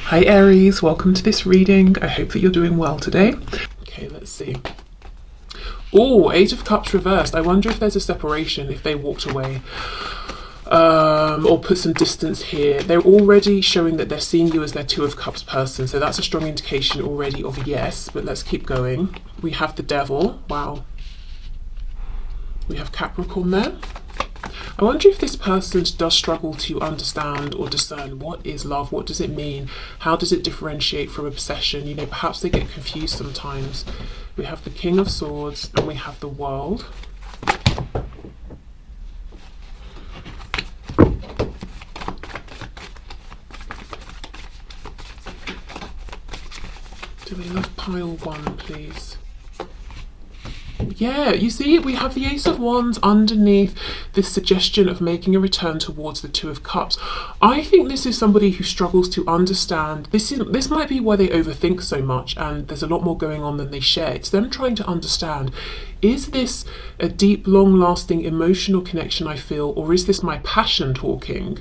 Hi Aries, welcome to this reading. I hope that you're doing well today. Okay, let's see. Oh, Eight of Cups reversed. I wonder if there's a separation, if they walked away or put some distance here. They're already showing that they're seeing you as their Two of Cups person, so that's a strong indication already of a yes, but let's keep going. We have the Devil. Wow. We have Capricorn there. I wonder if this person does struggle to understand or discern what is love, what does it mean, how does it differentiate from obsession. You know, perhaps they get confused sometimes. We have the King of Swords and we have the World. Do we love pile one, please? Yeah, you see, we have the Ace of Wands underneath this suggestion of making a return towards the Two of Cups. I think this is somebody who struggles to understand. This might be why they overthink so much, and there's a lot more going on than they share. It's them trying to understand, is this a deep, long-lasting emotional connection I feel, or is this my passion talking?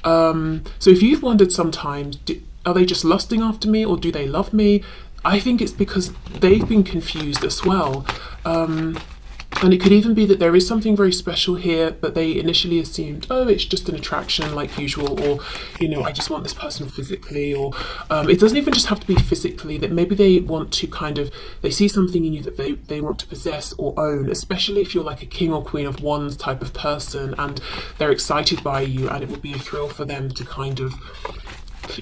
So if you've wondered sometimes, are they just lusting after me, or do they love me? I think it's because they've been confused as well. And it could even be that there is something very special here, but they initially assumed, oh, it's just an attraction like usual, or, you know, I just want this person physically, or it doesn't even just have to be physically, that maybe they want to kind of, they see something in you that they want to possess or own, especially if you're like a King or Queen of Wands type of person and they're excited by you, and it would be a thrill for them to kind of,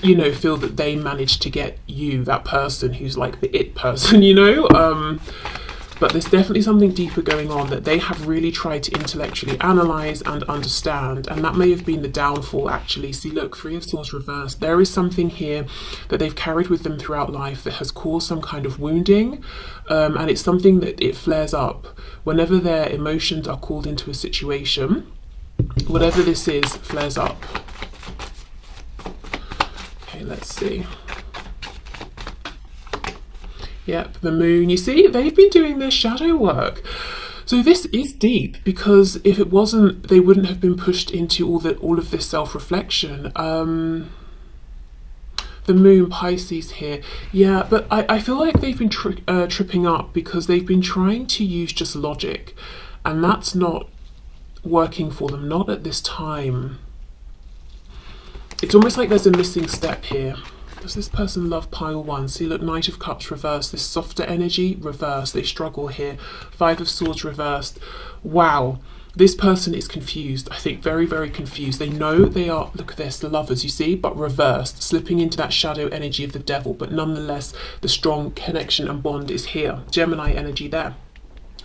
you know, feel that they managed to get you, that person who's like the it person, you know. But there's definitely something deeper going on that they have really tried to intellectually analyze and understand, and that may have been the downfall actually. See, look, Three of Swords reversed. There is something here that they've carried with them throughout life that has caused some kind of wounding, and it's something that it flares up whenever their emotions are called into a situation. Whatever this is flares up. Okay, let's see. Yep, the Moon. You see, they've been doing their shadow work. So this is deep, because if it wasn't, they wouldn't have been pushed into all of this self-reflection. The Moon, Pisces here. Yeah, but I feel like they've been tripping up because they've been trying to use just logic, and that's not working for them, not at this time. It's almost like there's a missing step here. Does this person love pile one? See, look, Knight of Cups reversed. This softer energy reversed. They struggle here. Five of Swords reversed. Wow. This person is confused. I think very, very confused. They know they are, look at this, the lovers, you see, but reversed, slipping into that shadow energy of the Devil. But nonetheless, the strong connection and bond is here. Gemini energy there.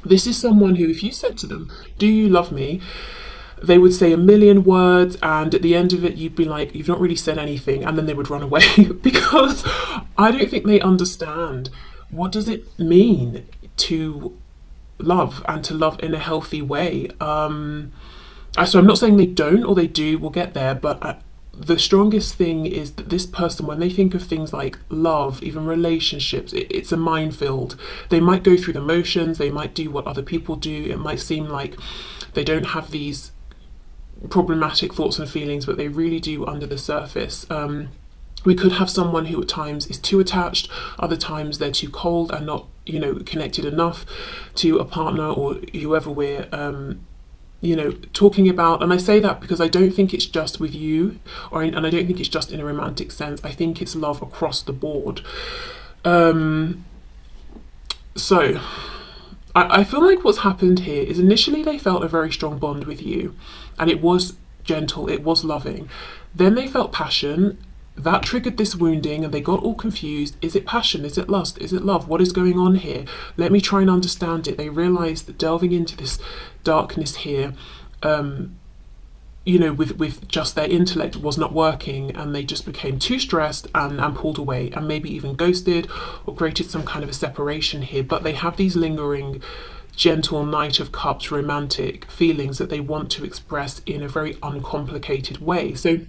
This is someone who, if you said to them, do you love me? They would say a million words, and at the end of it you'd be like, you've not really said anything, and then they would run away because I don't think they understand what does it mean to love, and to love in a healthy way. So I'm not saying they don't or they do, we'll get there, but the strongest thing is that this person, when they think of things like love, even relationships, it's a minefield. They might go through the motions, they might do what other people do, it might seem like they don't have these problematic thoughts and feelings, but they really do under the surface. We could have someone who at times is too attached, other times they're too cold and not, you know, connected enough to a partner or whoever we're you know, talking about. And I say that because I don't think it's just with you, and I don't think it's just in a romantic sense. I think it's love across the board. So I feel like what's happened here is initially they felt a very strong bond with you, and it was gentle, it was loving. Then they felt passion, that triggered this wounding, and they got all confused. Is it passion? Is it lust? Is it love? What is going on here? Let me try and understand it. They realized that delving into this darkness here, you know, with just their intellect was not working, and they just became too stressed and pulled away, and maybe even ghosted or created some kind of a separation here. But they have these lingering, gentle Knight of Cups romantic feelings that they want to express in a very uncomplicated way. So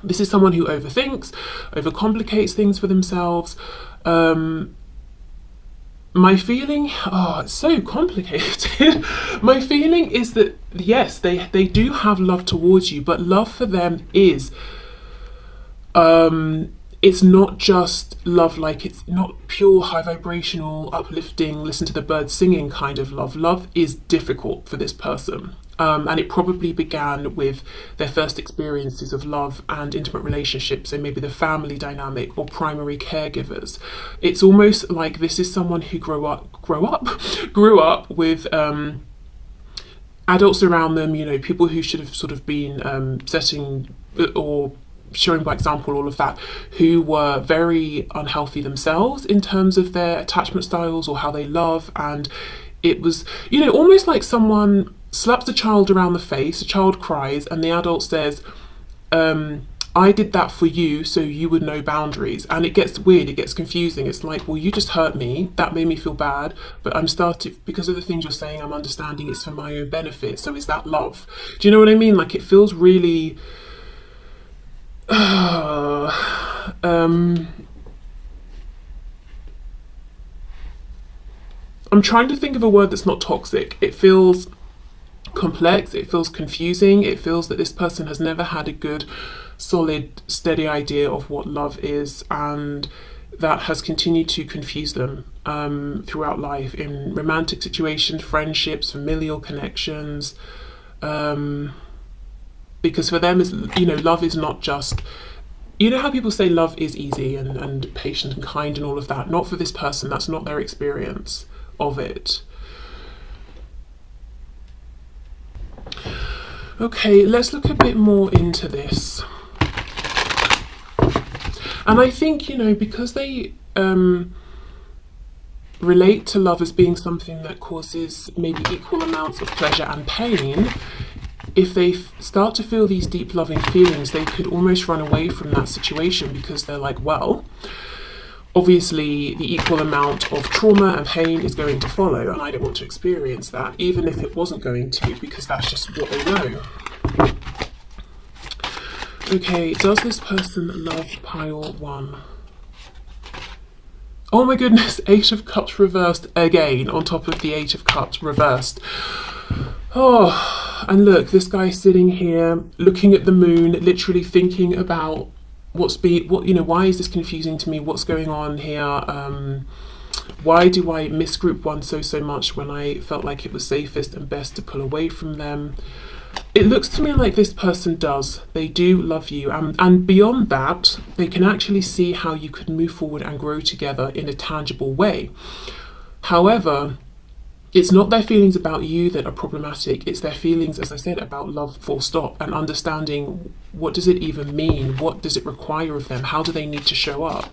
this is someone who overthinks, overcomplicates things for themselves. My feeling, oh, it's so complicated. My feeling is that, yes, they do have love towards you, but love for them is it's not just love, like it's not pure high vibrational, uplifting, listen to the birds singing kind of love. Love is difficult for this person. And it probably began with their first experiences of love and intimate relationships, so maybe the family dynamic or primary caregivers. It's almost like this is someone who grew up with adults around them, you know, people who should have sort of been setting or showing by example, all of that, who were very unhealthy themselves in terms of their attachment styles or how they love. And it was, you know, almost like someone slaps a child around the face, a child cries, and the adult says, I did that for you so you would know boundaries. And it gets weird, it gets confusing. It's like, well, you just hurt me, that made me feel bad, but I'm starting, because of the things you're saying, I'm understanding it's for my own benefit. So is that love? Do you know what I mean? Like, it feels really I'm trying to think of a word that's not toxic. It feels complex, it feels confusing, it feels that this person has never had a good, solid, steady idea of what love is, and that has continued to confuse them throughout life in romantic situations, friendships, familial connections. Because for them, is, you know, love is not just, you know how people say love is easy and patient and kind and all of that. Not for this person, that's not their experience of it. Okay, let's look a bit more into this. And I think, you know, because they relate to love as being something that causes maybe equal amounts of pleasure and pain, if they start to feel these deep loving feelings, they could almost run away from that situation, because they're like, well, obviously the equal amount of trauma and pain is going to follow, and I don't want to experience that, even if it wasn't going to, because that's just what they know. Okay, does this person love pile 1? Oh my goodness, 8 of Cups reversed again, on top of the 8 of Cups reversed. Oh, and look, this guy sitting here looking at the moon, literally thinking about why is this confusing to me? What's going on here? Why do I miss group 1 so much when I felt like it was safest and best to pull away from them? It looks to me like this person does. They do love you. And beyond that, they can actually see how you could move forward and grow together in a tangible way. However, it's not their feelings about you that are problematic. It's their feelings, as I said, about love, full stop, and understanding, what does it even mean? What does it require of them? How do they need to show up?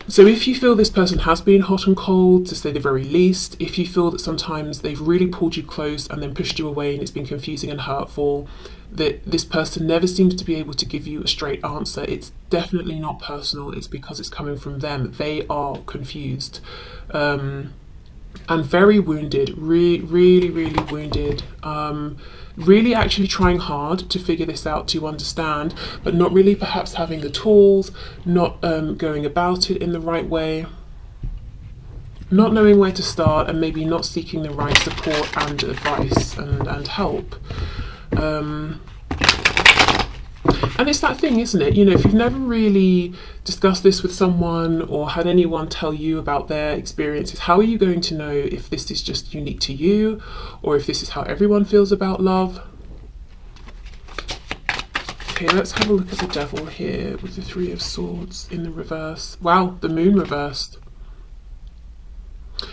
So if you feel this person has been hot and cold, to say the very least, if you feel that sometimes they've really pulled you close and then pushed you away and it's been confusing and hurtful, that this person never seems to be able to give you a straight answer, it's definitely not personal. It's because it's coming from them. They are confused and very wounded, really wounded. Really actually trying hard to figure this out, to understand, but not really perhaps having the tools, not going about it in the right way, not knowing where to start, and maybe not seeking the right support and advice and help. And it's that thing, isn't it? You know, if you've never really discussed this with someone or had anyone tell you about their experiences, how are you going to know if this is just unique to you or if this is how everyone feels about love? Okay, let's have a look at the Devil here with the 3 of Swords in the reverse. Wow, the Moon reversed.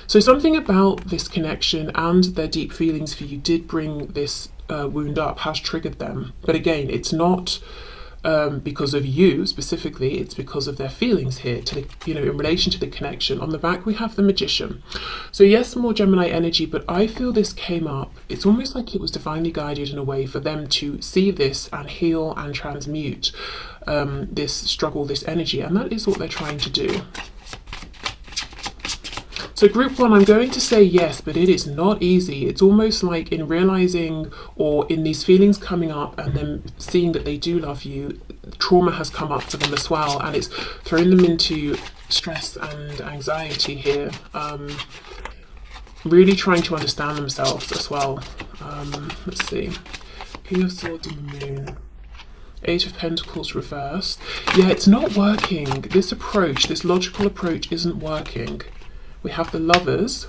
So something about this connection and their deep feelings for you did bring this wound up, has triggered them. But again, it's not because of you specifically, it's because of their feelings here, to the, you know, in relation to the connection. On the back we have the Magician. So yes, more Gemini energy, but I feel this came up, it's almost like it was divinely guided in a way for them to see this and heal and transmute this struggle, this energy, and that is what they're trying to do. So group 1, I'm going to say yes, but it is not easy. It's almost like in realizing, or in these feelings coming up and then seeing that they do love you, trauma has come up for them as well, and it's thrown them into stress and anxiety here. Really trying to understand themselves as well. Let's see. King of Swords and the Moon. Eight of Pentacles reversed. Yeah, it's not working. This approach, this logical approach isn't working. We have the Lovers.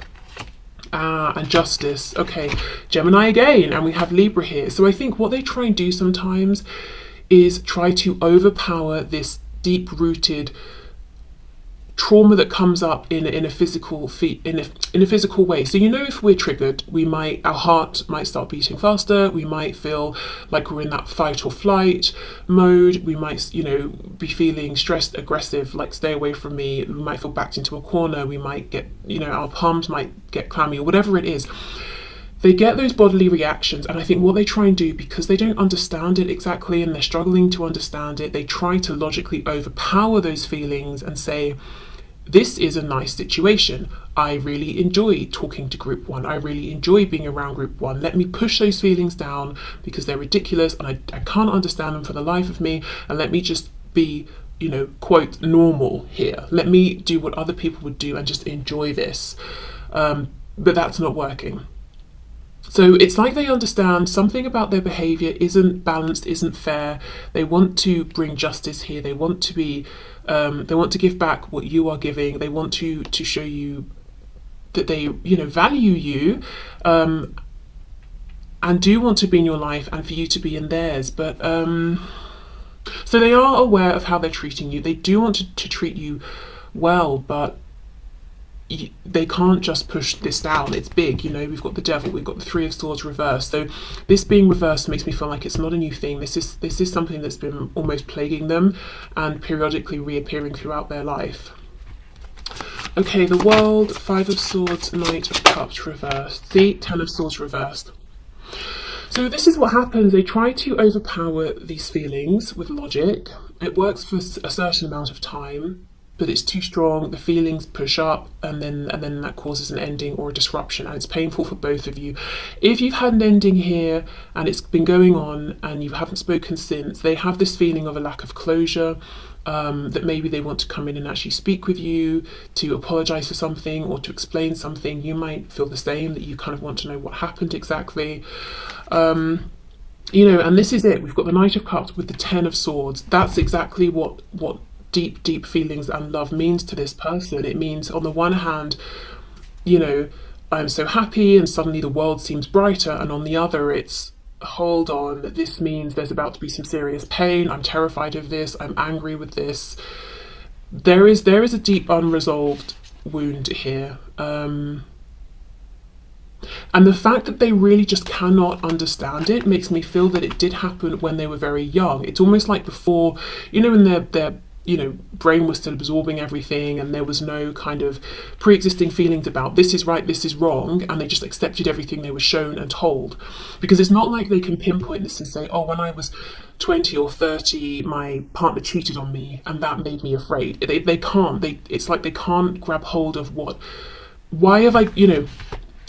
And Justice. Okay, Gemini again, and we have Libra here. So I think what they try and do sometimes is try to overpower this deep-rooted trauma that comes up in a physical in a physical way. So if we're triggered, our heart might start beating faster. We might feel like we're in that fight or flight mode. We might be feeling stressed, aggressive, like stay away from me. We might feel backed into a corner. We might get our palms might get clammy or whatever it is. They get those bodily reactions, and I think what they try and do, because they don't understand it exactly and they're struggling to understand it, they try to logically overpower those feelings and say, this is a nice situation. I really enjoy talking to group one. I really enjoy being around group one. Let me push those feelings down because they're ridiculous and I can't understand them for the life of me. And let me just be, quote, normal here. Let me do what other people would do and just enjoy this. But that's not working. So it's like they understand something about their behavior isn't balanced, isn't fair. They want to bring justice here. They want to be, they want to give back what you are giving. They want to show you that they, value you, and do want to be in your life and for you to be in theirs. But so they are aware of how they're treating you. They do want to treat you well, but they can't just push this down. It's big, we've got the Devil, we've got the Three of Swords reversed. So this being reversed makes me feel like it's not a new thing. This is something that's been almost plaguing them and periodically reappearing throughout their life. Okay, the World, Five of Swords, Knight of Cups reversed. See, Ten of Swords reversed. So this is what happens. They try to overpower these feelings with logic. It works for a certain amount of time, but it's too strong. The feelings push up, and then that causes an ending or a disruption, and it's painful for both of you. If you've had an ending here and it's been going on and you haven't spoken since, they have this feeling of a lack of closure, that maybe they want to come in and actually speak with you, to apologize for something or to explain something. You might feel the same, that you kind of want to know what happened exactly. And this is it. We've got the Knight of Cups with the Ten of Swords. That's exactly what deep feelings and love means to this person. It means, on the one hand, I'm so happy and suddenly the world seems brighter, and on the other it's, hold on, this means there's about to be some serious pain. I'm terrified of this. I'm angry with this. There is a deep unresolved wound here, and the fact that they really just cannot understand it makes me feel that it did happen when they were very young. It's almost like before, when their brain was still absorbing everything and there was no kind of pre-existing feelings about this is right, this is wrong, and they just accepted everything they were shown and told. Because it's not like they can pinpoint this and say, oh, when I was 20 or 30, my partner cheated on me and that made me afraid. They can't. It's like they can't grab hold of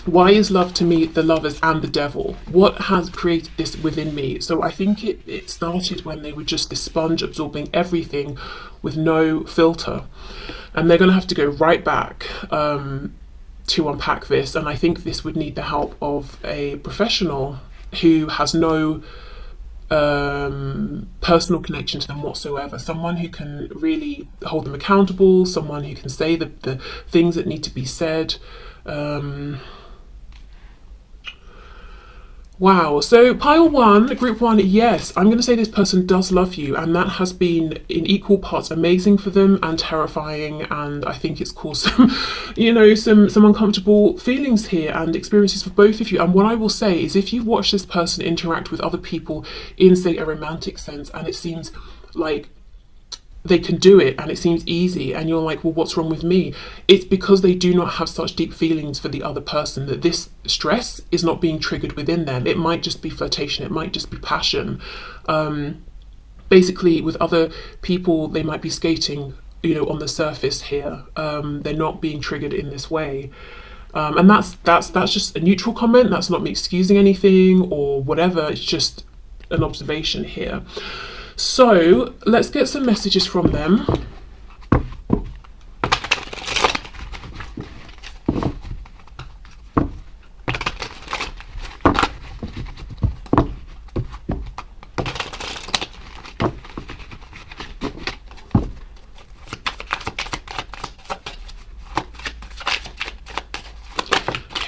why is love to me the Lovers and the Devil? What has created this within me? So I think it started when they were just this sponge absorbing everything with no filter. And they're going to have to go right back to unpack this. And I think this would need the help of a professional who has no personal connection to them whatsoever. Someone who can really hold them accountable, someone who can say the things that need to be said. Wow, so pile one, group one, yes, I'm going to say this person does love you, and that has been in equal parts amazing for them and terrifying, and I think it's caused some, some uncomfortable feelings here and experiences for both of you. And what I will say is, if you watch this person interact with other people in, say, a romantic sense, and it seems like they can do it and it seems easy, and you're like, well, what's wrong with me? It's because they do not have such deep feelings for the other person, that this stress is not being triggered within them. It might just be flirtation, it might just be passion. Basically, with other people, they might be skating, on the surface here. They're not being triggered in this way. And that's just a neutral comment. That's not me excusing anything or whatever. It's just an observation here. So let's get some messages from them.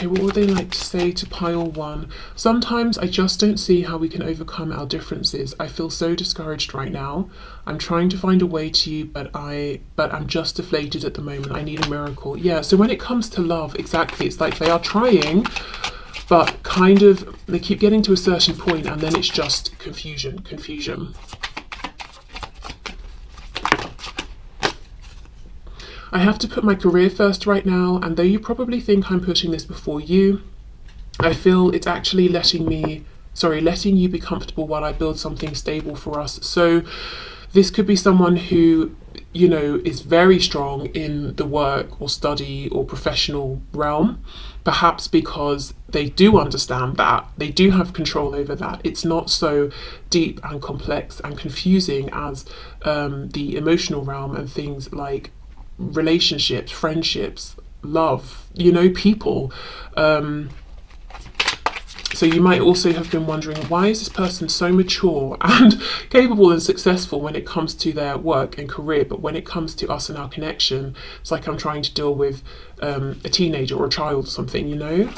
Okay, what would they like to say to pile one? Sometimes I just don't see how we can overcome our differences. I feel so discouraged right now. I'm trying to find a way to you, but I'm just deflated at the moment. I need a miracle. Yeah, so when it comes to love, exactly, it's like they are trying, but kind of they keep getting to a certain point and then it's just confusion. I have to put my career first right now, and though you probably think I'm putting this before you, I feel it's actually letting you be comfortable while I build something stable for us. So this could be someone who, you know, is very strong in the work or study or professional realm, perhaps because they do understand that, they do have control over that. It's not so deep and complex and confusing as the emotional realm and things like relationships, friendships, love, you know, people. So you might also have been wondering, why is this person so mature and capable and successful when it comes to their work and career, but when it comes to us and our connection, it's like I'm trying to deal with a teenager or a child or something, you know?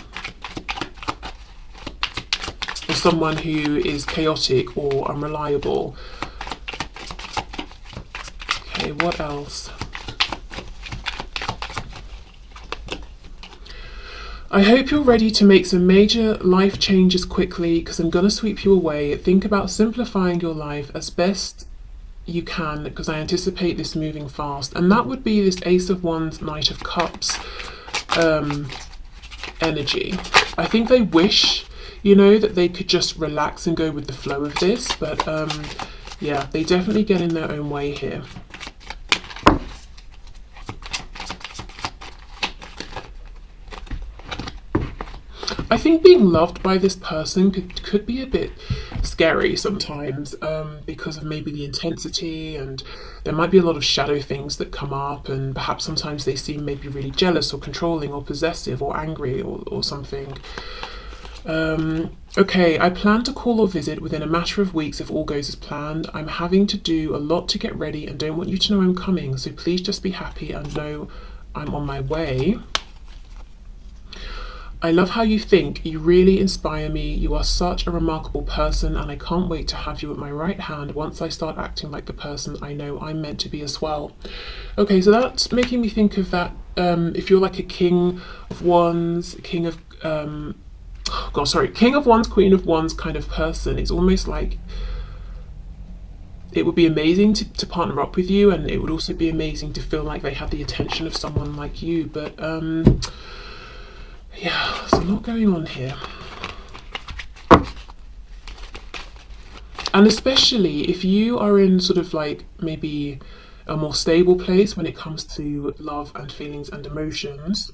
Or someone who is chaotic or unreliable. Okay, what else? I hope you're ready to make some major life changes quickly, because I'm going to sweep you away. Think about simplifying your life as best you can, because I anticipate this moving fast. And that would be this Ace of Wands, Knight of Cups energy. I think they wish, you know, that they could just relax and go with the flow of this. But yeah, they definitely get in their own way here. I think being loved by this person could be a bit scary sometimes, because of maybe the intensity, and there might be a lot of shadow things that come up, and perhaps sometimes they seem maybe really jealous or controlling or possessive or angry or something. Okay, I plan to call or visit within a matter of weeks if all goes as planned. I'm having to do a lot to get ready and don't want you to know I'm coming, so please just be happy and know I'm on my way. I love how you think. You really inspire me. You are such a remarkable person, and I can't wait to have you at my right hand once I start acting like the person I know I'm meant to be as well. Okay, so that's making me think of that. If you're like a King of Wands, King of King of Wands, Queen of Wands kind of person, it's almost like it would be amazing to partner up with you, and it would also be amazing to feel like they had the attention of someone like you. But yeah, there's a lot going on here. And especially if you are in sort of like maybe a more stable place when it comes to love and feelings and emotions,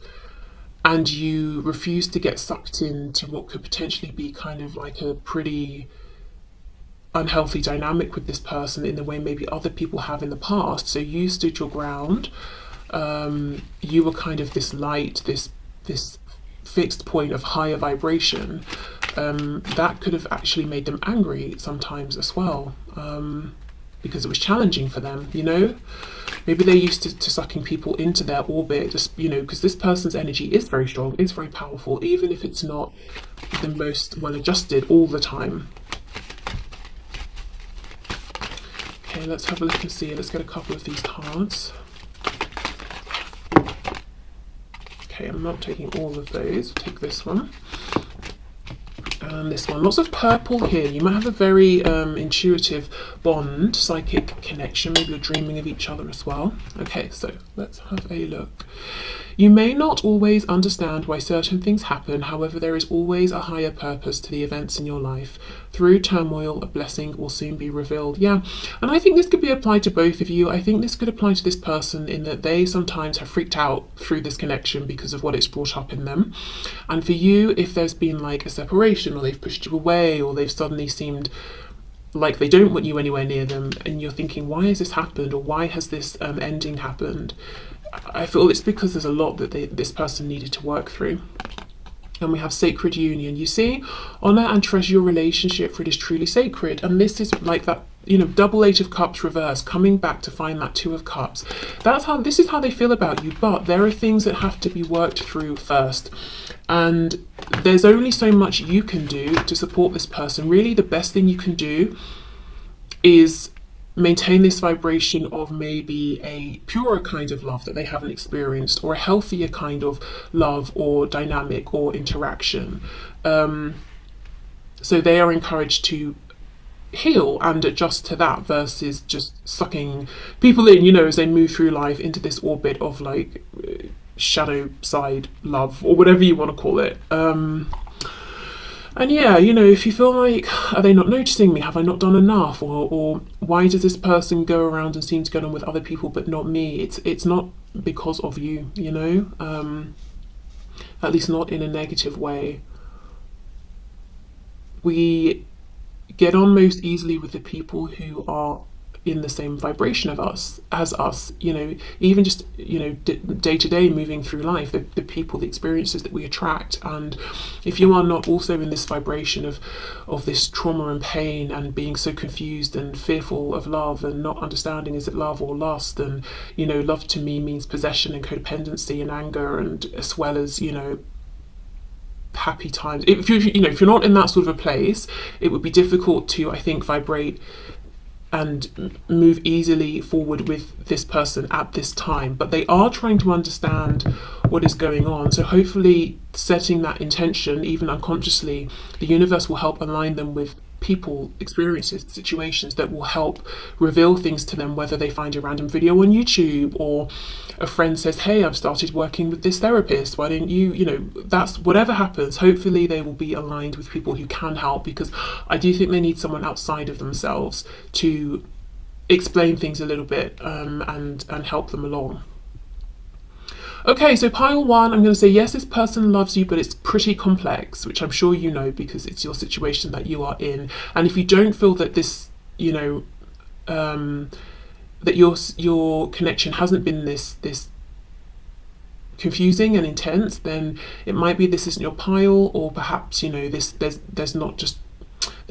and you refuse to get sucked into what could potentially be kind of like a pretty unhealthy dynamic with this person in the way maybe other people have in the past. So you stood your ground. You were kind of this light, this fixed point of higher vibration. That could have actually made them angry sometimes as well, because it was challenging for them, you know? Maybe they're used to sucking people into their orbit, just, you know, because this person's energy is very strong, is very powerful, even if it's not the most well adjusted all the time. Okay, let's have a look and see. Let's get a couple of these cards. Okay, I'm not taking all of those. I'll take this one. And this one. Lots of purple here. You might have a very intuitive bond, psychic connection. Maybe you're dreaming of each other as well. Okay, so let's have a look. You may not always understand why certain things happen, however, there is always a higher purpose to the events in your life. Through turmoil, a blessing will soon be revealed. Yeah, and I think this could be applied to both of you. I think this could apply to this person in that they sometimes have freaked out through this connection because of what it's brought up in them. And for you, if there's been like a separation, or they've pushed you away, or they've suddenly seemed like they don't want you anywhere near them, and you're thinking, why has this happened, or why has this ending happened? I feel it's because there's a lot that this person needed to work through. And we have sacred union. You see, honor and treasure your relationship, for it is truly sacred. And this is like that, you know, double Eight of Cups reverse, coming back to find that Two of Cups. This is how they feel about you, but there are things that have to be worked through first. And there's only so much you can do to support this person. Really, the best thing you can do is maintain this vibration of maybe a purer kind of love that they haven't experienced, or a healthier kind of love or dynamic or interaction. So they are encouraged to heal and adjust to that versus just sucking people in, you know, as they move through life into this orbit of like shadow side love, or whatever you want to call it. And yeah, you know, if you feel like, are they not noticing me? Have I not done enough? Or why does this person go around and seem to get on with other people but not me? It's not because of you, you know, at least not in a negative way. We get on most easily with the people who are in the same vibration of us as us, you know, even just, you know, day to day moving through life, the people, the experiences that we attract. And if you are not also in this vibration of this trauma and pain, and being so confused and fearful of love, and not understanding, is it love or lust, and, you know, love to me means possession and codependency and anger, and as well as, you know, happy times. If you're not in that sort of a place, it would be difficult to, I think, vibrate and move easily forward with this person at this time. But they are trying to understand what is going on. So hopefully setting that intention, even unconsciously, the universe will help align them with people, experiences, situations that will help reveal things to them, whether they find a random video on YouTube, or a friend says, hey, I've started working with this therapist, why don't you, you know, that's whatever happens. Hopefully they will be aligned with people who can help, because I do think they need someone outside of themselves to explain things a little bit, and help them along. Okay, so pile one, I'm going to say, yes, this person loves you, but it's pretty complex, which I'm sure you know, because it's your situation that you are in. And if you don't feel that this, you know, that your connection hasn't been this confusing and intense, then it might be this isn't your pile, or perhaps, you know, there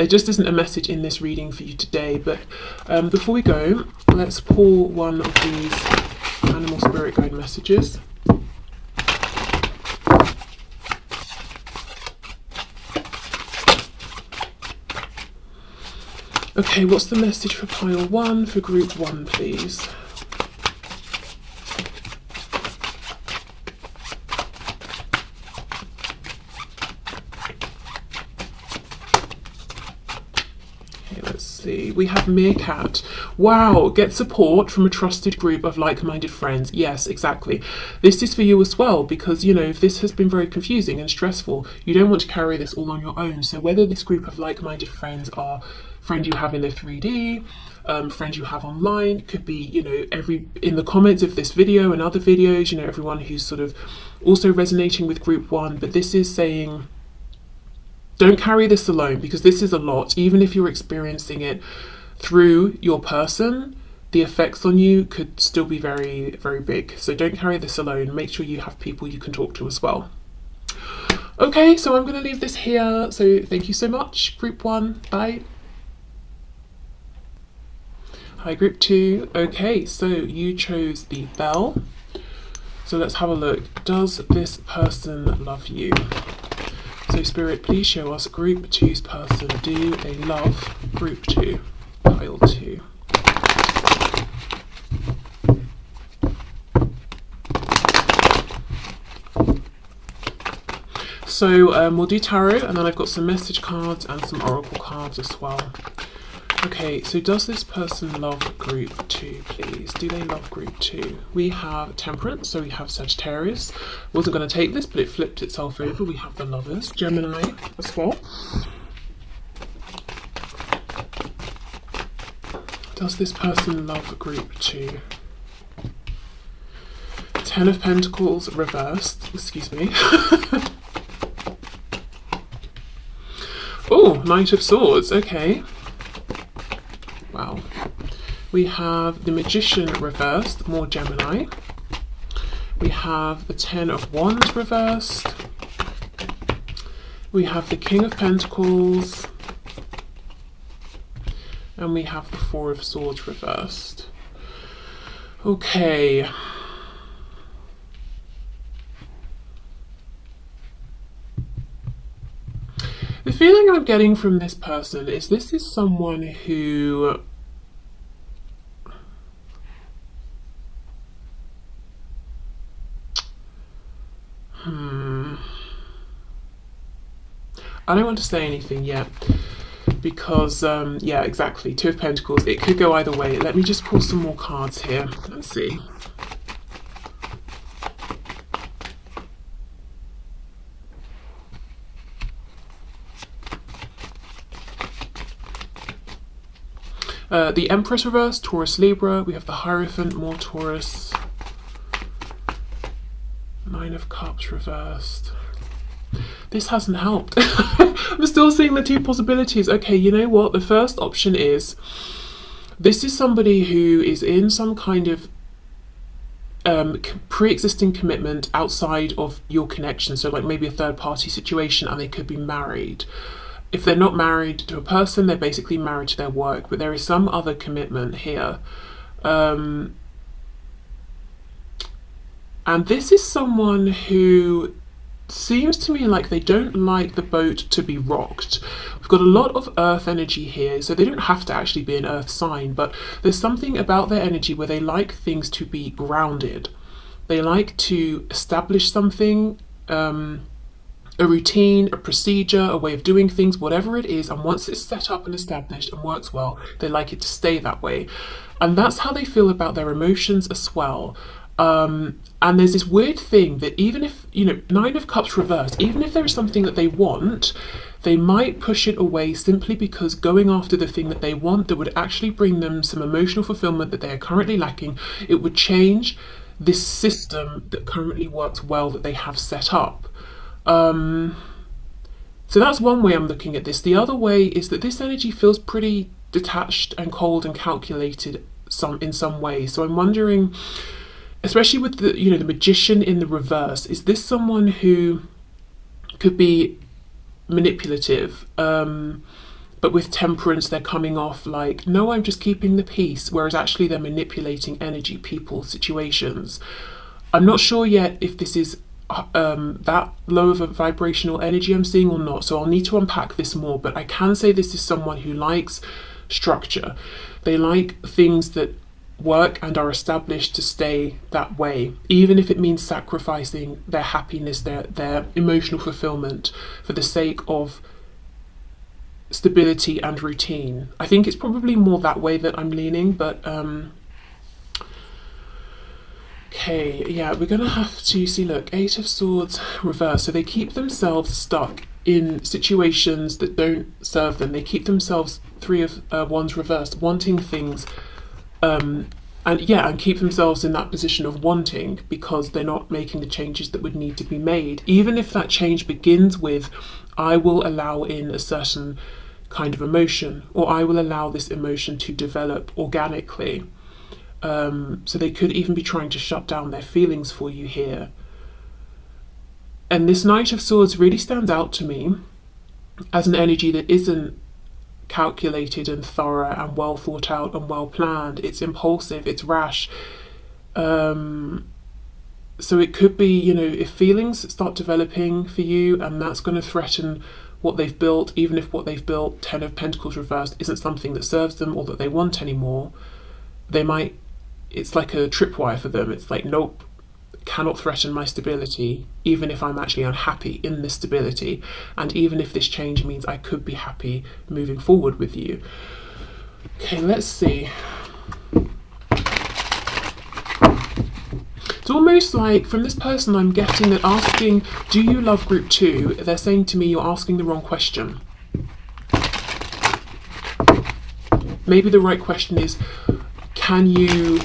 just isn't a message in this reading for you today. But before we go, let's pull one of these animal spirit guide messages. Okay, what's the message for pile one, for group one, please? Okay, let's see. We have Meerkat. Wow, get support from a trusted group of like-minded friends. Yes, exactly. This is for you as well, because, you know, if this has been very confusing and stressful, you don't want to carry this all on your own. So whether this group of like-minded friends are friend you have in the 3D, friend you have online, could be, you know, in the comments of this video and other videos, you know, everyone who's sort of also resonating with group one. But this is saying, don't carry this alone, because this is a lot. Even if you're experiencing it through your person, the effects on you could still be very, very big. So don't carry this alone. Make sure you have people you can talk to as well. Okay, so I'm going to leave this here. So thank you so much, group one. Bye. Hi, group two. Okay, so you chose the bell. So let's have a look. Does this person love you? So Spirit, please show us group two's person. Do they love group two? Pile two. So we'll do tarot, and then I've got some message cards and some oracle cards as well. Okay, so does this person love group two, please? Do they love group two? We have Temperance, so we have Sagittarius. Wasn't going to take this, but it flipped itself over. We have the Lovers, Gemini as well. Does this person love group two? Ten of Pentacles reversed, excuse me. Oh, Knight of Swords, okay. Wow. We have the Magician reversed, more Gemini. We have the Ten of Wands reversed. We have the King of Pentacles. And we have the Four of Swords reversed. Okay. The feeling I'm getting from this person is this is someone who I don't want to say anything yet because, yeah, exactly. Two of Pentacles. It could go either way. Let me just pull some more cards here. Let's see. The Empress reversed, Taurus Libra. We have the Hierophant, more Taurus. Nine of Cups reversed. This hasn't helped. I'm still seeing the two possibilities. Okay, you know what? The first option is this is somebody who is in some kind of pre-existing commitment outside of your connection. So like maybe a third party situation, and they could be married. If they're not married to a person, they're basically married to their work, but there is some other commitment here. And this is someone who seems to me like they don't like the boat to be rocked. We've got a lot of earth energy here, so they don't have to actually be an earth sign, but there's something about their energy where they like things to be grounded. They like to establish something, a routine, a procedure, a way of doing things, whatever it is, and once it's set up and established and works well, they like it to stay that way. And that's how they feel about their emotions as well. And there's this weird thing that even if, you know, Nine of Cups reversed, even if there is something that they want, they might push it away simply because going after the thing that they want that would actually bring them some emotional fulfillment that they are currently lacking, it would change this system that currently works well that they have set up. So that's one way I'm looking at this. The other way is that this energy feels pretty detached and cold and calculated in some way. So I'm wondering, especially with the, you know, the Magician in the reverse, is this someone who could be manipulative, but with Temperance they're coming off like, no, I'm just keeping the peace, whereas actually they're manipulating energy, people, situations. I'm not sure yet if this is that low of a vibrational energy I'm seeing or not, so I'll need to unpack this more, but I can say this is someone who likes structure. They like things that work and are established to stay that way, even if it means sacrificing their happiness, their emotional fulfillment for the sake of stability and routine. I think it's probably more that way that I'm leaning, but okay, yeah, we're gonna have to see, look, Eight of Swords reverse. So they keep themselves stuck in situations that don't serve them. They keep themselves, Three of Wands reversed, wanting things, and keep themselves in that position of wanting because they're not making the changes that would need to be made. Even if that change begins with, I will allow in a certain kind of emotion, or I will allow this emotion to develop organically. So they could even be trying to shut down their feelings for you here. And this Knight of Swords really stands out to me as an energy that isn't calculated and thorough and well thought out and well planned. It's impulsive, it's rash. So it could be, you know, if feelings start developing for you and that's going to threaten what they've built, even if what they've built, Ten of Pentacles reversed, isn't something that serves them or that they want anymore, they might, it's like a tripwire for them. It's like, nope, cannot threaten my stability, even if I'm actually unhappy in this stability, and even if this change means I could be happy moving forward with you. Okay, let's see. It's almost like from this person I'm getting that asking, do you love group 2? They're saying to me, you're asking the wrong question. Maybe the right question is, can you,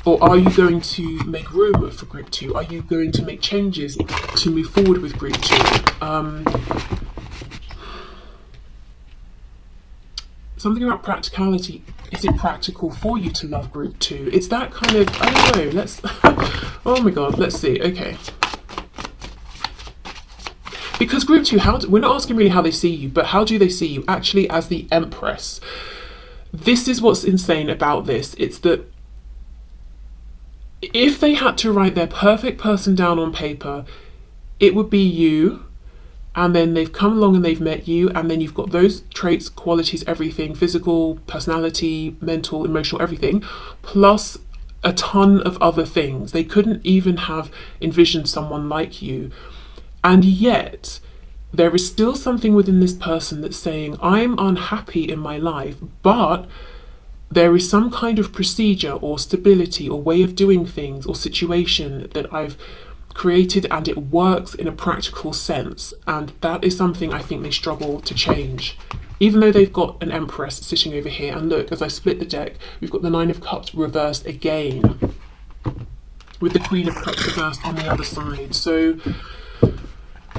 or are you going to make room for group 2? Are you going to make changes to move forward with group 2? Something about practicality. Is it practical for you to love group 2? It's that kind of, I don't know, let's, oh my god, let's see, okay. Because group 2, we're not asking really how they see you, but how do they see you? Actually, as the Empress. This is what's insane about this. It's that if they had to write their perfect person down on paper, it would be you. And then they've come along and they've met you, and then you've got those traits, qualities, everything, physical, personality, mental, emotional, everything, plus a ton of other things. They couldn't even have envisioned someone like you. And yet, there is still something within this person that's saying, I'm unhappy in my life, but there is some kind of procedure or stability or way of doing things or situation that I've created, and it works in a practical sense. And that is something I think they struggle to change. Even though they've got an Empress sitting over here, and look, as I split the deck, we've got the Nine of Cups reversed again, with the Queen of Cups reversed on the other side. So,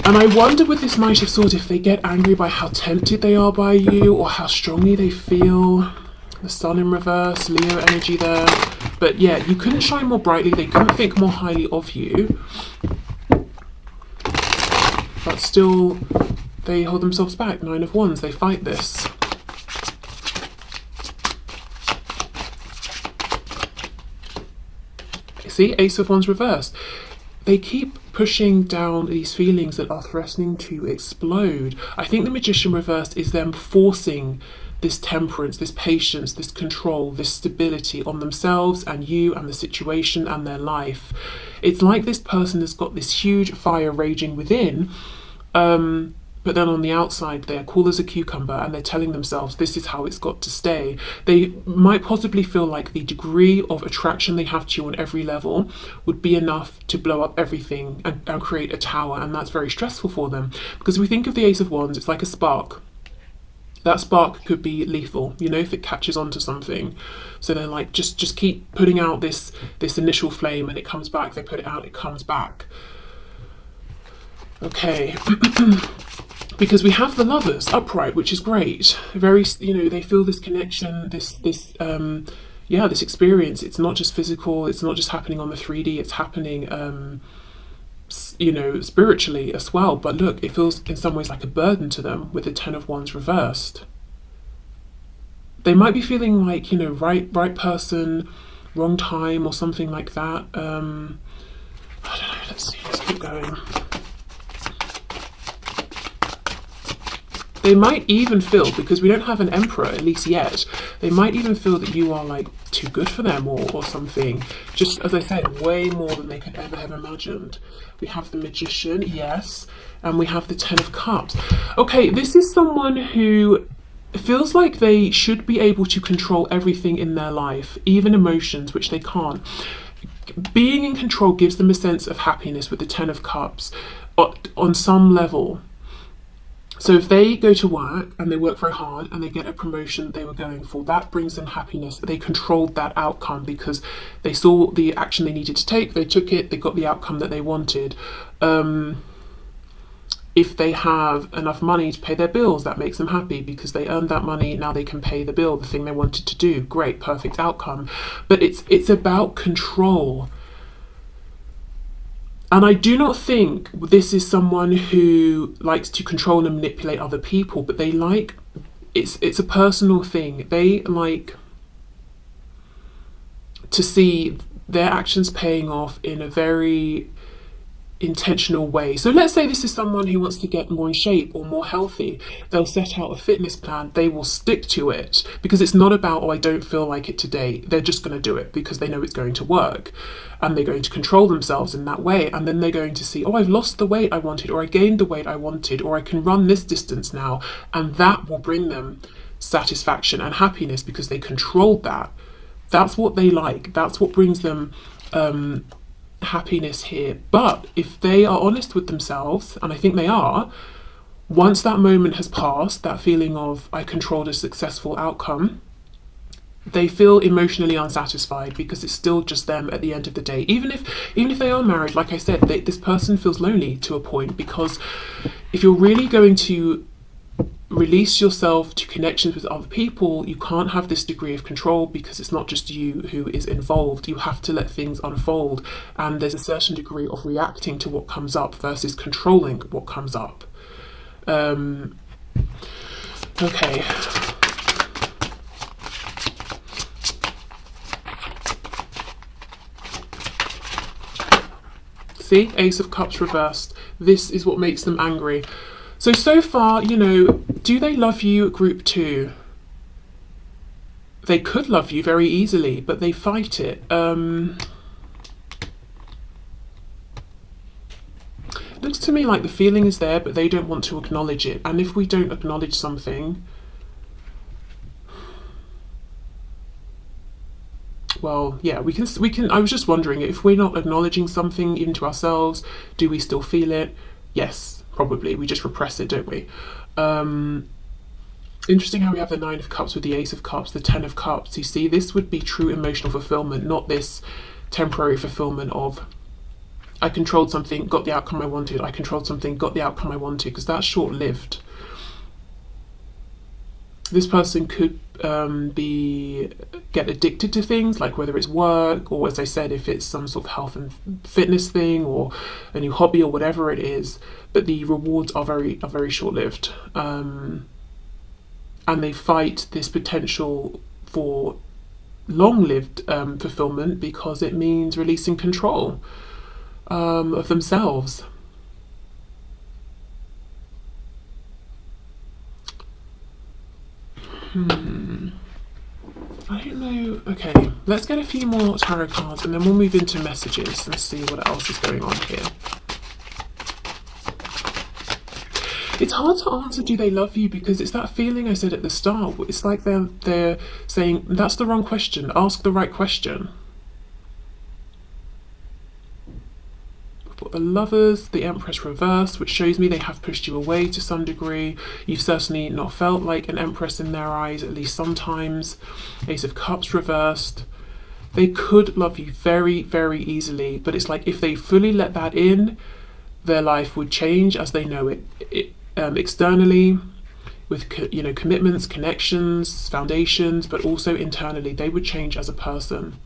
and I wonder with this Knight of Swords if they get angry by how tempted they are by you, or how strongly they feel. The Sun in reverse, Leo energy there. But yeah, you couldn't shine more brightly. They couldn't think more highly of you. But still, they hold themselves back. Nine of Wands, they fight this. See, Ace of Wands reversed. They keep pushing down these feelings that are threatening to explode. I think the Magician reversed is them forcing this temperance, this patience, this control, this stability on themselves and you and the situation and their life. It's like this person has got this huge fire raging within, but then on the outside they're cool as a cucumber, and they're telling themselves this is how it's got to stay. They might possibly feel like the degree of attraction they have to you on every level would be enough to blow up everything and create a tower, and that's very stressful for them. Because if we think of the Ace of Wands, it's like a spark. That spark could be lethal, you know, if it catches onto something. So they're like, just keep putting out this initial flame, and it comes back. They put it out, it comes back. Okay. Because we have the Lovers upright, which is great. Very, you know, they feel this connection, this experience. It's not just physical. It's not just happening on the 3D. It's happening, you know, spiritually as well. But look, it feels in some ways like a burden to them with the Ten of Wands reversed. They might be feeling like, you know, right person, wrong time, or something like that. I don't know. Let's see. Let's keep going. They might even feel, because we don't have an Emperor, at least yet, they might even feel that you are like too good for them or something. Just, as I said, way more than they could ever have imagined. We have the Magician, yes, and we have the Ten of Cups. Okay, this is someone who feels like they should be able to control everything in their life, even emotions, which they can't. Being in control gives them a sense of happiness with the Ten of Cups on some level. So if they go to work and they work very hard and they get a promotion that they were going for, that brings them happiness. They controlled that outcome because they saw the action they needed to take, they took it, they got the outcome that they wanted. If they have enough money to pay their bills, that makes them happy because they earned that money, now they can pay the bill, the thing they wanted to do. Great, perfect outcome. But it's about control. And I do not think this is someone who likes to control and manipulate other people, but they like, it's a personal thing. They like to see their actions paying off in a very intentional way. So let's say this is someone who wants to get more in shape or more healthy. They'll set out a fitness plan. They will stick to it because it's not about, oh, I don't feel like it today. They're just going to do it because they know it's going to work, and they're going to control themselves in that way. And then they're going to see, oh, I've lost the weight I wanted, or I gained the weight I wanted, or I can run this distance now. And that will bring them satisfaction and happiness because they controlled that. That's what they like. That's what brings them happiness here. But if they are honest with themselves, and I think they are, once that moment has passed, that feeling of I controlled a successful outcome, they feel emotionally unsatisfied because it's still just them at the end of the day. Even if they are married, like I said, this person feels lonely to a point, because if you're really going to release yourself to connections with other people, you can't have this degree of control because it's not just you who is involved. You have to let things unfold, and there's a certain degree of reacting to what comes up versus controlling what comes up. Okay. See, Ace of Cups reversed. This is what makes them angry. So far, you know, do they love you, group 2? They could love you very easily, but they fight it. Looks to me like the feeling is there, but they don't want to acknowledge it. And if we don't acknowledge something, well, yeah, we can. I was just wondering, if we're not acknowledging something even to ourselves, do we still feel it? Yes, probably. We just repress it, don't we? Interesting how we have the 9 of Cups with the Ace of Cups, the 10 of Cups. You see, this would be true emotional fulfillment, not this temporary fulfillment of I controlled something, got the outcome I wanted. I controlled something, got the outcome I wanted, because that's short-lived. This person could get addicted to things, like whether it's work, or as I said, if it's some sort of health and fitness thing, or a new hobby, or whatever it is. But the rewards are very short-lived, and they fight this potential for long-lived fulfillment because it means releasing control of themselves. I don't know. Okay, let's get a few more tarot cards and then we'll move into messages and see what else is going on here. It's hard to answer, do they love you? Because it's that feeling I said at the start. It's like they're saying, that's the wrong question, ask the right question. The Lovers, the Empress reversed, which shows me they have pushed you away to some degree. You've certainly not felt like an Empress in their eyes, at least sometimes. Ace of Cups reversed. They could love you very easily, but it's like if they fully let that in, their life would change as they know it externally, with commitments, connections, foundations, but also internally they would change as a person.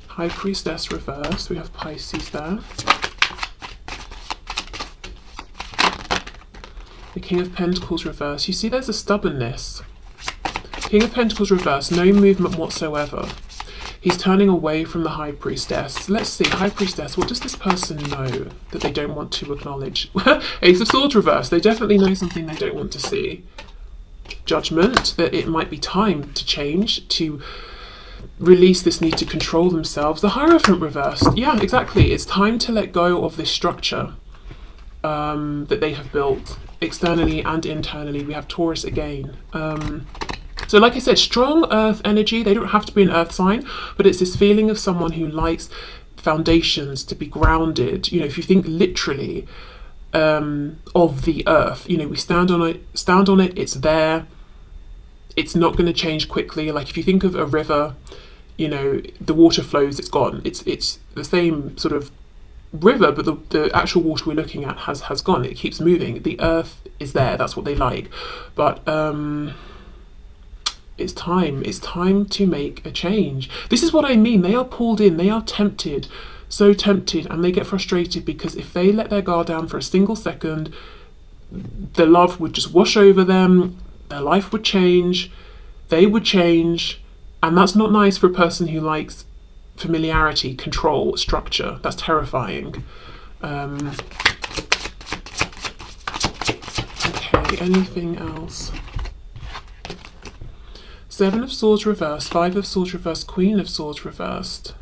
High Priestess reversed, we have Pisces there. The King of Pentacles reversed. You see there's a stubbornness. King of Pentacles reversed, no movement whatsoever. He's turning away from the High Priestess. Let's see, High Priestess, what does this person know that they don't want to acknowledge? Ace of Swords reversed, they definitely know something they don't want to see. Judgment, that it might be time to change, to release this need to control themselves. The Hierophant reversed. Yeah, exactly. It's time to let go of this structure that they have built externally and internally. We have Taurus again. So like I said, strong earth energy. They don't have to be an earth sign, but it's this feeling of someone who likes foundations, to be grounded. You know, if you think literally of the earth, you know, we stand on it, it's there. It's not going to change quickly. Like if you think of a river, you know, the water flows, it's gone. It's the same sort of river, but the actual water we're looking at has gone. It keeps moving. The earth is there. That's what they like. But it's time to make a change. This is what I mean. They are pulled in. They are tempted, so tempted, and they get frustrated because if they let their guard down for a single second, the love would just wash over them. Their life would change, they would change, and that's not nice for a person who likes familiarity, control, structure. That's terrifying. Okay, anything else? 7 of Swords reversed, 5 of Swords reversed, Queen of Swords reversed.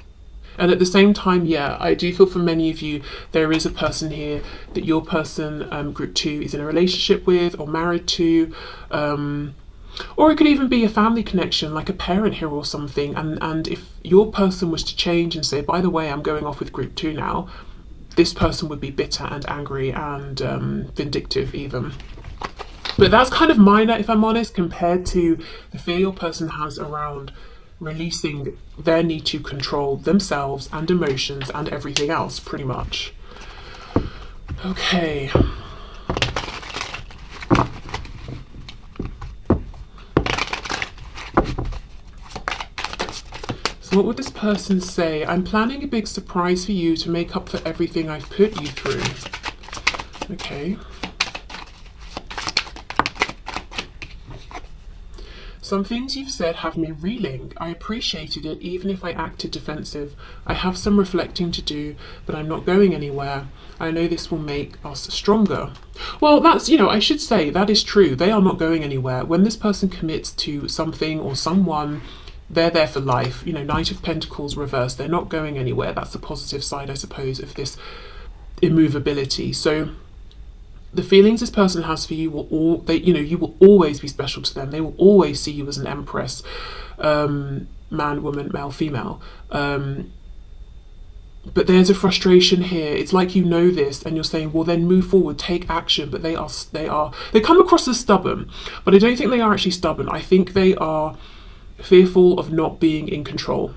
And at the same time, yeah, I do feel for many of you, there is a person here that your person, group 2, is in a relationship with or married to. Or it could even be a family connection, like a parent here or something. And if your person was to change and say, by the way, I'm going off with group 2 now, this person would be bitter and angry and vindictive even. But that's kind of minor, if I'm honest, compared to the fear your person has around releasing their need to control themselves and emotions and everything else, pretty much. Okay. So what would this person say? I'm planning a big surprise for you to make up for everything I've put you through. Okay. Some things you've said have me reeling. I appreciated it even if I acted defensive. I have some reflecting to do, but I'm not going anywhere. I know this will make us stronger. Well, that's, I should say that is true. They are not going anywhere. When this person commits to something or someone, they're there for life. Knight of Pentacles reversed. They're not going anywhere. That's the positive side, I suppose, of this immovability. So the feelings this person has for you you will always be special to them. They will always see you as an empress, man, woman, male, female. But there's a frustration here. It's like this, and you're saying, well, then move forward, take action. But they come across as stubborn, but I don't think they are actually stubborn. I think they are fearful of not being in control.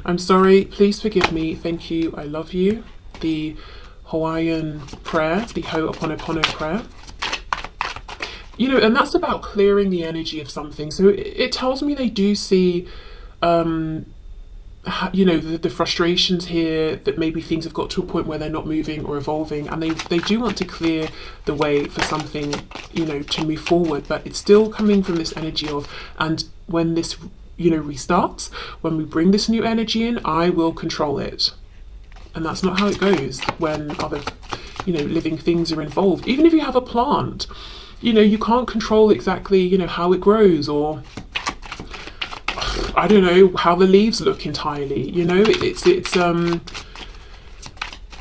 I'm sorry, please forgive me, thank you, I love you. The Hawaiian prayer, the Ho'oponopono prayer. And that's about clearing the energy of something. So it tells me they do see, the frustrations here, that maybe things have got to a point where they're not moving or evolving, and they do want to clear the way for something, to move forward. But it's still coming from this energy of, and when this, restarts, when we bring this new energy in, I will control it. And that's not how it goes when other, living things are involved. Even if you have a plant, you can't control exactly, how it grows, or I don't know, how the leaves look entirely. It's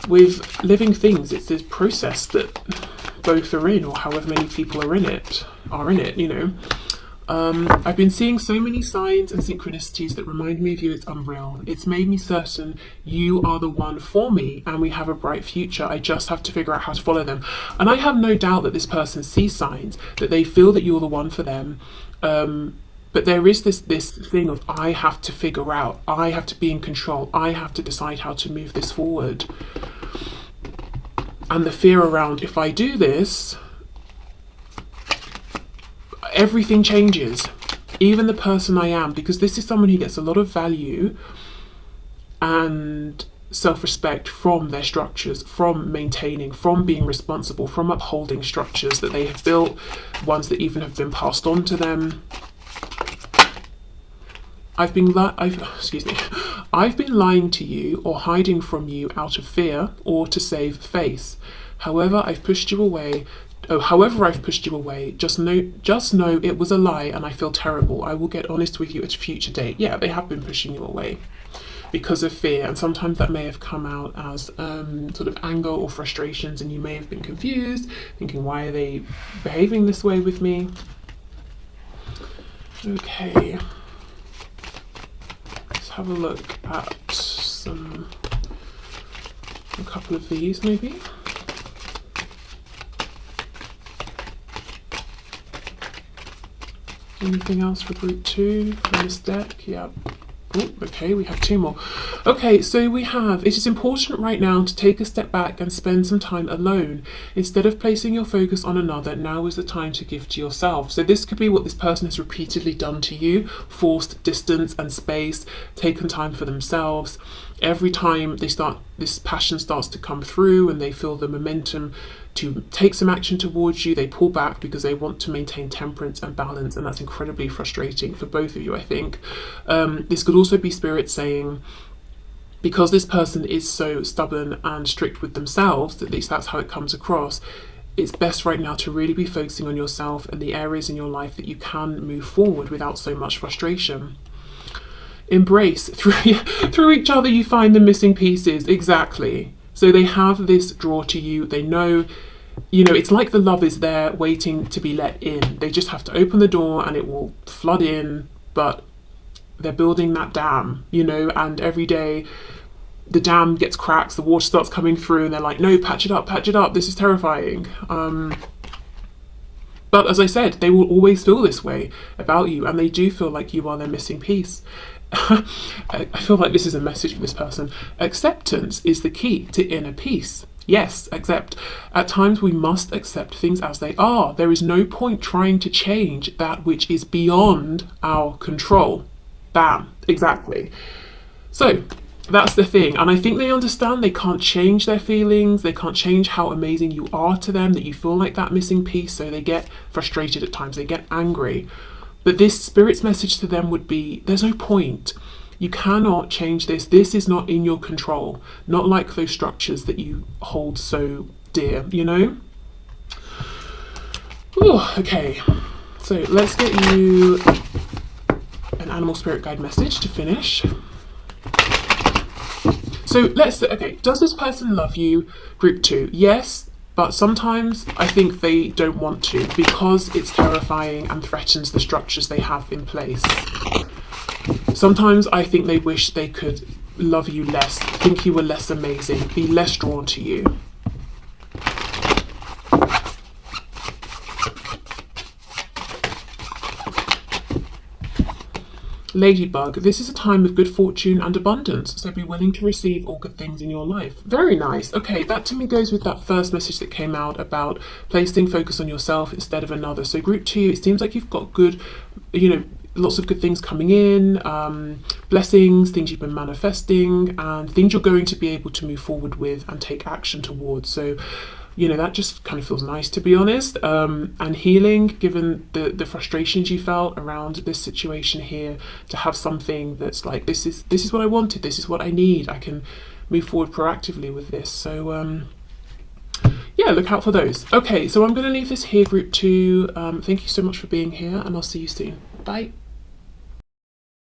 with living things, it's this process that both are in, or however many people are in it. I've been seeing so many signs and synchronicities that remind me of you. It's unreal. It's made me certain you are the one for me, and we have a bright future. I just have to figure out how to follow them. And I have no doubt that this person sees signs, that they feel that you're the one for them. But there is this thing of, I have to figure out, I have to be in control, I have to decide how to move this forward. And the fear around, if I do this, everything changes, even the person I am, because this is someone who gets a lot of value and self-respect from their structures, from maintaining, from being responsible, from upholding structures that they have built, ones that even have been passed on to them. I've been lying to you or hiding from you out of fear or to save face. However, I've pushed you away, just know it was a lie and I feel terrible. I will get honest with you at a future date. Yeah, they have been pushing you away because of fear, and sometimes that may have come out as sort of anger or frustrations, and you may have been confused, thinking, why are they behaving this way with me? Okay. Let's have a look at a couple of these maybe. Anything else for group 2 in this deck? Yeah. Oh, okay, we have 2 more. Okay, so we have, it is important right now to take a step back and spend some time alone. Instead of placing your focus on another, now is the time to give to yourself. So this could be what this person has repeatedly done to you, forced distance and space, taken time for themselves. Every time this passion starts to come through and they feel the momentum to take some action towards you, they pull back because they want to maintain temperance and balance, and that's incredibly frustrating for both of you, I think. This could also be spirit saying, because this person is so stubborn and strict with themselves, at least that's how it comes across, it's best right now to really be focusing on yourself and the areas in your life that you can move forward without so much frustration. Embrace, through each other you find the missing pieces. Exactly. So they have this draw to you. They know, it's like the love is there waiting to be let in. They just have to open the door and it will flood in, but they're building that dam, and every day the dam gets cracks, the water starts coming through, and they're like, no, patch it up, this is terrifying. But as I said, they will always feel this way about you, and they do feel like you are their missing piece. I feel like this is a message for this person. Acceptance is the key to inner peace. Yes, accept. At times we must accept things as they are. There is no point trying to change that which is beyond our control. Bam, exactly. So that's the thing. And I think they understand they can't change their feelings. They can't change how amazing you are to them, that you feel like that missing piece. So they get frustrated at times, they get angry. But this spirit's message to them would be, there's no point. You cannot change this. This is not in your control. Not like those structures that you hold so dear, you know? Ooh, okay. So let's get you an animal spirit guide message to finish. So okay, does this person love you? Group 2, yes, but sometimes I think they don't want to because it's terrifying and threatens the structures they have in place. Sometimes I think they wish they could love you less, think you were less amazing, be less drawn to you. Ladybug, this is a time of good fortune and abundance, so be willing to receive all good things in your life. Very nice. Okay, that to me goes with that first message that came out about placing focus on yourself instead of another. So group 2, it seems like you've got good, lots of good things coming in, blessings, things you've been manifesting, and things you're going to be able to move forward with and take action towards. So that just kind of feels nice, to be honest, and healing, given the frustrations you felt around this situation here, to have something that's like, this is what I wanted, this is what I need, I can move forward proactively with this. So yeah, look out for those. Okay, so I'm going to leave this here, group 2. Thank you so much for being here, and I'll see you soon. Bye.